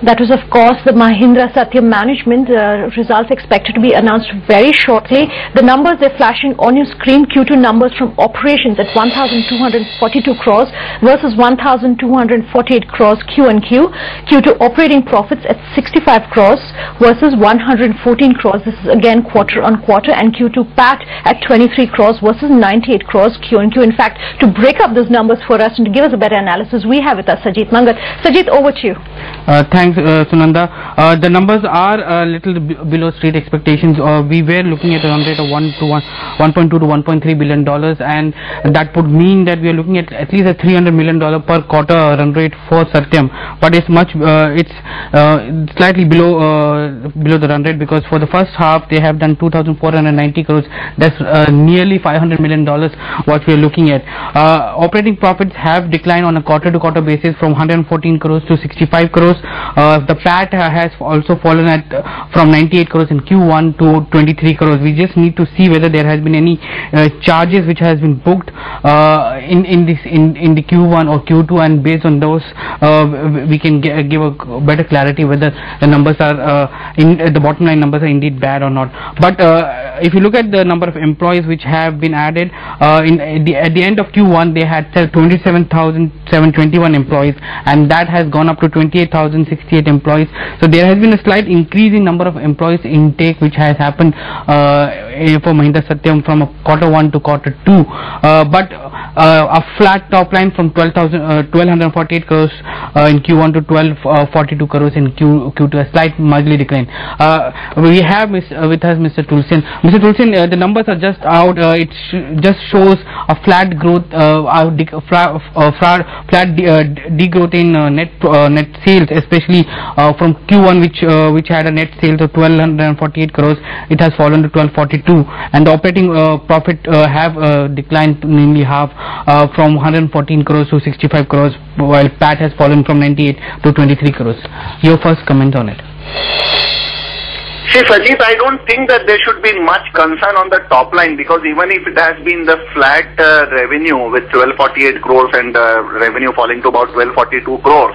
That was, of course, the Mahindra Satyam management results expected to be announced very shortly. The numbers they're flashing on your screen, Q2 numbers from operations at 1,242 crores versus 1,248 crores Q&Q. Q2 operating profits at 65 crores versus 114 crores. This is again quarter on quarter, and Q2 PAT at 23 crores versus 98 crores Q&Q. In fact, to break up those numbers for us and to give us a better analysis, we have with us Sajid Mangat. Sajid, over to you. Thanks, Sunanda. The numbers are a little below street expectations. We were looking at a run rate of 1.2 to 1.3 billion dollars, and that would mean that we are looking at least a $300 million per quarter run rate for Satyam. But it's slightly below the run rate, because for the first half they have done 2,490 crores. That's nearly $500 million what we are looking at. Operating profits have declined on a quarter-to-quarter basis from 114 crores to 65 crores. The PAT has also fallen from 98 crores in Q1 to 23 crores. We just need to see whether there has been any charges which has been booked in the Q1 or Q2, and based on those we can give a better clarity whether the numbers are the bottom line numbers are indeed bad or not. But if you look at the number of employees which have been added at the end of Q1, they had 27,721 employees, and that has gone up to 28,068 employees. So there has been a slight increase in number of employees intake which has happened for Mahindra Satyam from quarter 1 to quarter 2, but a flat top line from 1248 crores in Q1 to 1242 crores in Q2, a slight marginally decline. We have with us Mr. Tulsian. Mr. Tulsian, the numbers are just out. It just shows a flat growth, flat degrowth in net sales, especially from Q1, which had a net sales of 1248 crores. It has fallen to 1242, and the operating profit have declined to nearly half, from 114 crores to 65 crores, while PAT has fallen from 98 to 23 crores. Your first comment on it? See, Sajid, I don't think that there should be much concern on the top line, because even if it has been the flat revenue with 1248 crores and revenue falling to about 1242 crores,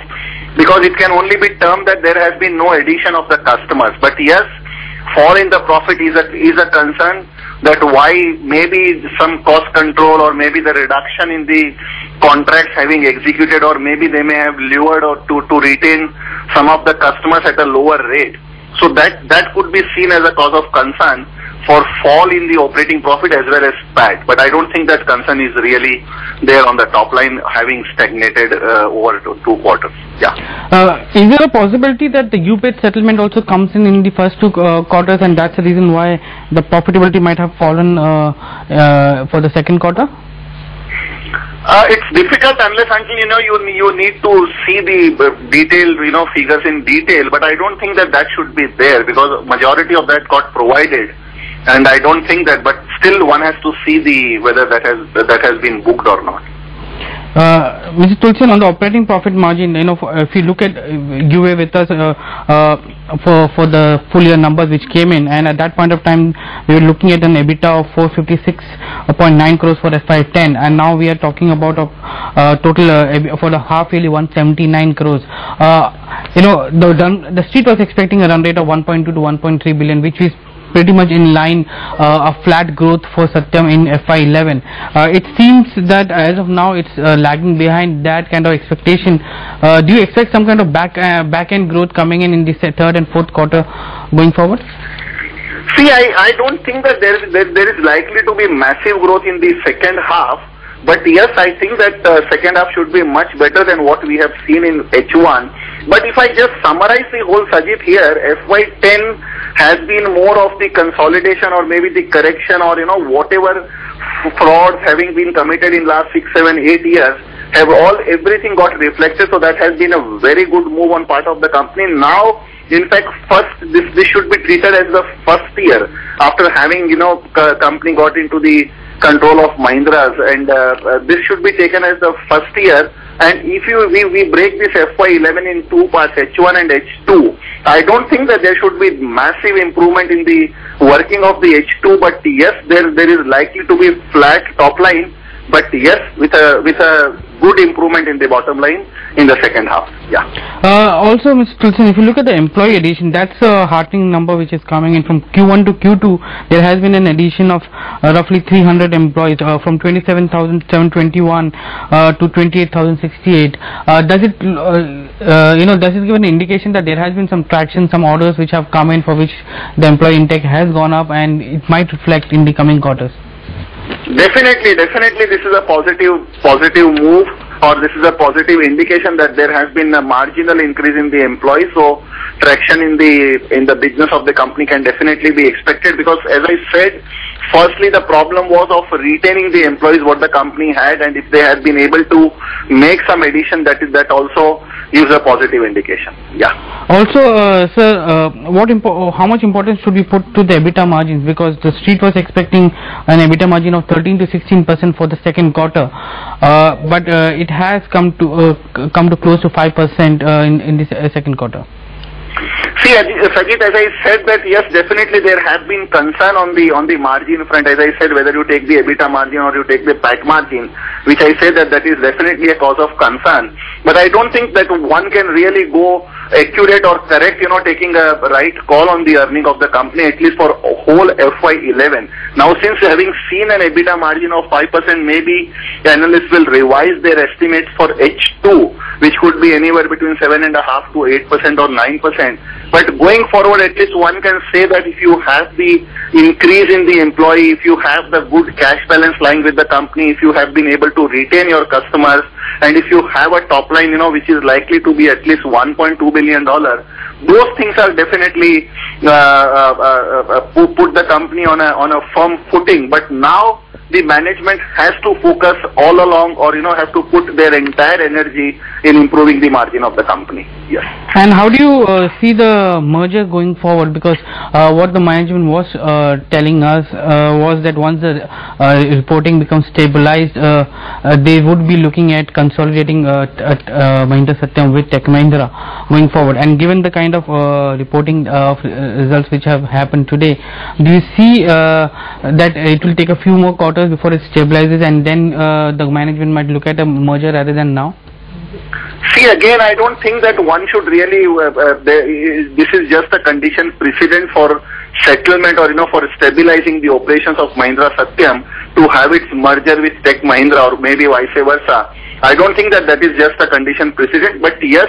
because it can only be termed that there has been no addition of the customers. But yes, fall in the profit is a concern, that why maybe some cost control, or maybe the reduction in the contracts having executed, or maybe they may have lured or to retain some of the customers at a lower rate. So that could be seen as a cause of concern for fall in the operating profit as well as PAT. But I don't think that concern is really there on the top line, having stagnated over 2 quarters. Yeah. Is there a possibility that the UPAID settlement also comes in the first 2 quarters, and that's the reason why the profitability might have fallen for the second quarter? It's difficult unless until you need to see the detailed figures in detail, but I don't think that should be there, because majority of that got provided, and I don't think that. But still, one has to see whether that has been booked or not. Mr. Tulsian, on the operating profit margin, if you look at, you were with us for the full year numbers which came in, and at that point of time we were looking at an EBITDA of 456.9 crores for FY10, and now we are talking about a total for the half yearly 179 crores. The street was expecting a run rate of 1.2 to 1.3 billion, which is pretty much in line, a flat growth for Satyam in FY11. It seems that as of now it's lagging behind that kind of expectation. Do you expect some kind of back end growth coming in the third and fourth quarter going forward? See, I don't think that there is likely to be massive growth in the second half. But yes, I think that second half should be much better than what we have seen in H1. But if I just summarize the whole, Sajid, here, FY10 has been more of the consolidation, or maybe the correction, or whatever frauds having been committed in last 6, 7, 8 years everything got reflected. So that has been a very good move on part of the company. Now, in fact, this should be treated as the first year after having company got into the control of Mahindras, and this should be taken as the first year. And if we break this FY11 in 2 parts, H1 and H2, I don't think that there should be massive improvement in the working of the H2, but yes, there is likely to be flat top line but yes, with a good improvement in the bottom line in the second half. Yeah. Also, Mr. Tulsian, if you look at the employee addition, that's a heartening number which is coming in from Q1 to Q2. There has been an addition of roughly 300 employees from 27,721 to 28,068. Does it give an indication that there has been some traction, some orders which have come in for which the employee intake has gone up, and it might reflect in the coming quarters? Definitely, this is a positive move, or this is a positive indication that there has been a marginal increase in the employees. So traction in the business of the company can definitely be expected, because as I said, firstly the problem was of retaining the employees what the company had, and if they had been able to make some addition, that also gives a positive indication. Yeah. Also, sir, how much importance should we put to the EBITDA margins, because the street was expecting an EBITDA margin of 13 to 16% for the second quarter, but it has come to close to 5% in this second quarter. See, Sajid, as I said that yes, definitely there have been concern on the margin front. As I said, whether you take the EBITDA margin or you take the PAT margin, which I say that is definitely a cause of concern. But I don't think that one can really go accurate or correct, taking a right call on the earning of the company, at least for whole FY11. Now, since having seen an EBITDA margin of 5%, maybe analysts will revise their estimates for H2, which could be anywhere between 7.5% to 8% or 9%. But going forward, at least one can say that if you have the increase in the employee, if you have the good cash balance lying with the company, if you have been able to retain your customers, and if you have a top line, which is likely to be at least $1.2 billion, those things are definitely put the company on a firm footing. But now the management has to focus all along, or have to put their entire energy in improving the margin of the company. Yes. And how do you see the merger going forward? Because what the management was telling us was that once the reporting becomes stabilized, they would be looking at consolidating Mahindra Satyam with Tech Mahindra going forward. And given the kind of reporting of results which have happened today, do you see that it will take a few more quarters before it stabilizes, and then the management might look at a merger rather than now? See, again, I don't think that one should really, this is just a condition precedent for settlement, or for stabilizing the operations of Mahindra Satyam to have its merger with Tech Mahindra, or maybe vice versa. I don't think that is just a condition precedent, but yes,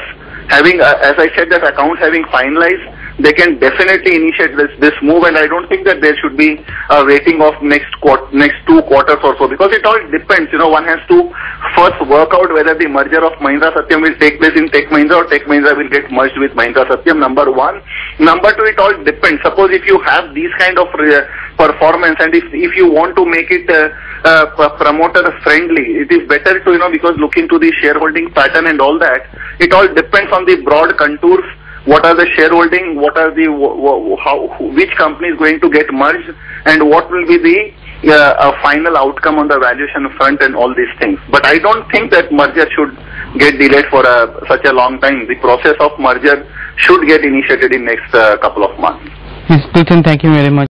having, as I said, that accounts having finalized, they can definitely initiate this move, and I don't think that there should be a waiting of next 2 quarters or so, because it all depends. One has to first work out whether the merger of Mahindra Satyam will take place in Tech Mahindra, or Tech Mahindra will get merged with Mahindra Satyam, number one. Number two, it all depends. Suppose if you have these kind of performance, and if you want to make it promoter friendly, it is better to, because look into the shareholding pattern and all that. It all depends on the broad contours. What are the shareholding, what are the, which company is going to get merged, and what will be the final outcome on the valuation front, and all these things. But I don't think that merger should get delayed for such a long time. The process of merger should get initiated in next couple of months. Mr. Tulsian, thank you very much.